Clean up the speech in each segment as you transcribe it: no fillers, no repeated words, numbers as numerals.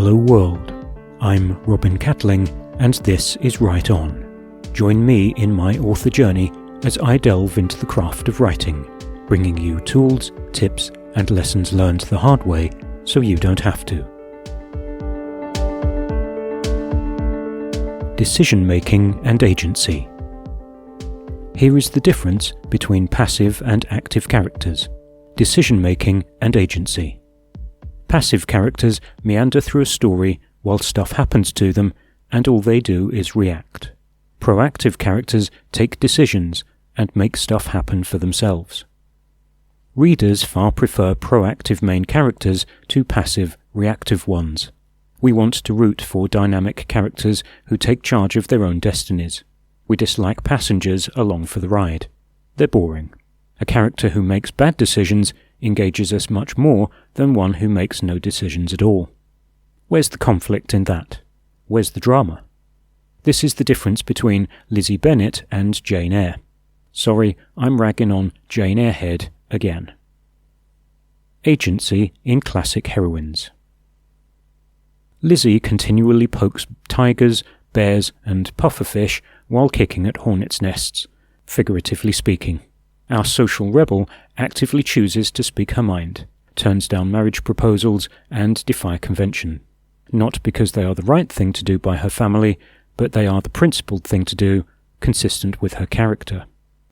Hello world, I'm Robin Catling and this is Write On. Join me in my author journey as I delve into the craft of writing, bringing you tools, tips and lessons learned the hard way so you don't have to. Decision-making and agency. Here is the difference between passive and active characters, decision-making and agency. Passive characters meander through a story while stuff happens to them and all they do is react. Proactive characters take decisions and make stuff happen for themselves. Readers far prefer proactive main characters to passive, reactive ones. We want to root for dynamic characters who take charge of their own destinies. We dislike passengers along for the ride. They're boring. A character who makes bad decisions engages us much more than one who makes no decisions at all. Where's the conflict in that? Where's the drama? This is the difference between Lizzie Bennet and Jane Eyre. Sorry, I'm ragging on Jane Eyre head again. Agency in classic heroines. Lizzie continually pokes tigers, bears and pufferfish while kicking at hornets' nests, figuratively speaking. Our social rebel actively chooses to speak her mind, turns down marriage proposals and defy convention. Not because they are the right thing to do by her family, but they are the principled thing to do, consistent with her character.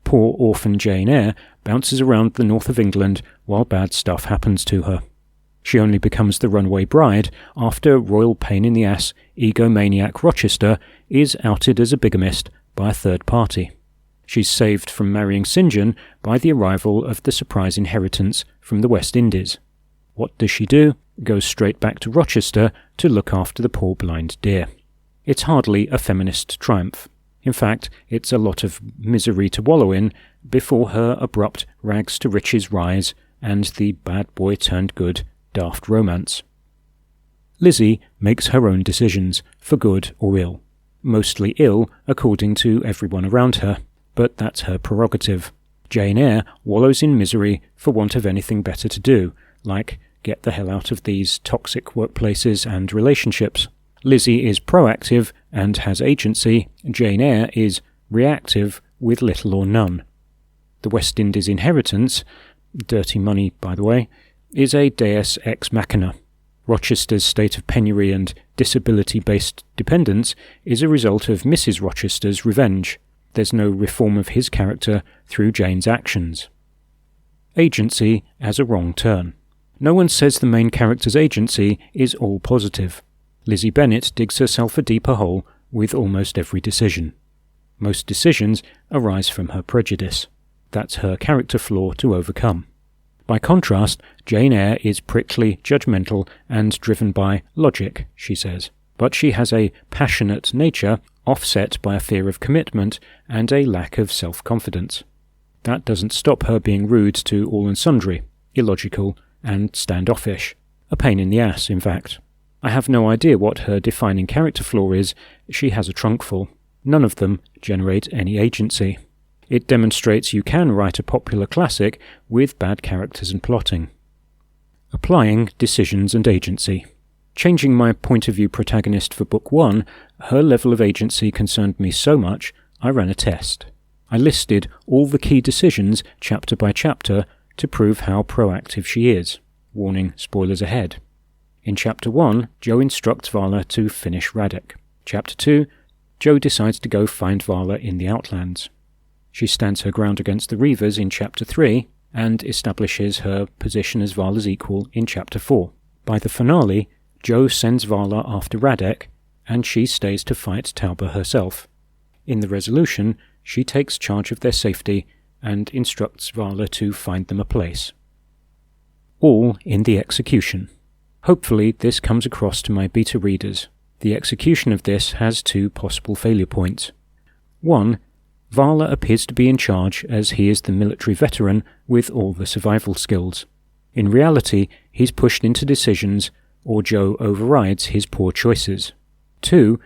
Poor orphan Jane Eyre bounces around the north of England while bad stuff happens to her. She only becomes the runaway bride after royal pain-in-the-ass egomaniac Rochester is outed as a bigamist by a third party. She's saved from marrying St. John by the arrival of the surprise inheritance from the West Indies. What does she do? Goes straight back to Rochester to look after the poor blind dear. It's hardly a feminist triumph. In fact, it's a lot of misery to wallow in before her abrupt rags to riches rise and the bad boy turned good daft romance. Lizzie makes her own decisions, for good or ill. Mostly ill, according to everyone around her, but that's her prerogative. Jane Eyre wallows in misery for want of anything better to do, like get the hell out of these toxic workplaces and relationships. Lizzie is proactive and has agency. Jane Eyre is reactive with little or none. The West Indies inheritance, dirty money by the way, is a deus ex machina. Rochester's state of penury and disability-based dependence is a result of Mrs. Rochester's revenge. There's no reform of his character through Jane's actions. Agency as a wrong turn. No one says the main character's agency is all positive. Lizzie Bennet digs herself a deeper hole with almost every decision. Most decisions arise from her prejudice. That's her character flaw to overcome. By contrast, Jane Eyre is prickly, judgmental, and driven by logic, she says. But she has a passionate nature offset by a fear of commitment and a lack of self-confidence. That doesn't stop her being rude to all and sundry, illogical, and standoffish. A pain in the ass, in fact. I have no idea what her defining character flaw is. She has a trunkful. None of them generate any agency. It demonstrates you can write a popular classic with bad characters and plotting. Applying decisions and agency. Changing my point of view protagonist for Book 1, her level of agency concerned me so much, I ran a test. I listed all the key decisions, chapter by chapter, to prove how proactive she is. Warning, spoilers ahead. In Chapter 1, Jo instructs Vala to finish Radek. Chapter 2, Jo decides to go find Vala in the Outlands. She stands her ground against the Reavers in Chapter 3, and establishes her position as Vala's equal in Chapter 4. By the finale, Jo sends Vala after Radek, and she stays to fight Tauber herself. In the resolution, she takes charge of their safety and instructs Vala to find them a place. All in the execution. Hopefully this comes across to my beta readers. The execution of this has two possible failure points. 1. Vala appears to be in charge as he is the military veteran with all the survival skills. In reality, he's pushed into decisions, or Jo overrides his poor choices. 2.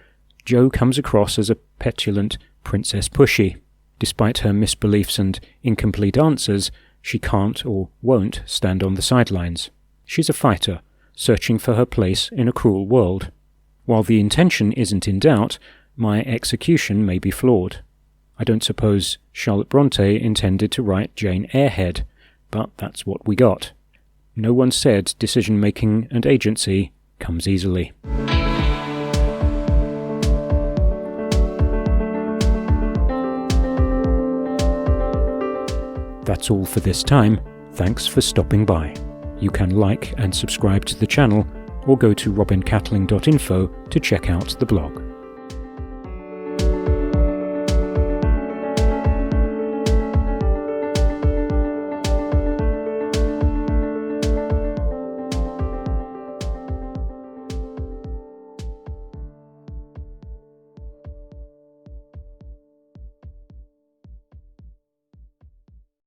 Jo comes across as a petulant Princess Pushy. Despite her misbeliefs and incomplete answers, she can't or won't stand on the sidelines. She's a fighter, searching for her place in a cruel world. While the intention isn't in doubt, my execution may be flawed. I don't suppose Charlotte Bronte intended to write Jane Eyrehead, but that's what we got. No one said decision-making and agency comes easily. That's all for this time. Thanks for stopping by. You can like and subscribe to the channel, or go to robincatling.info to check out the blog.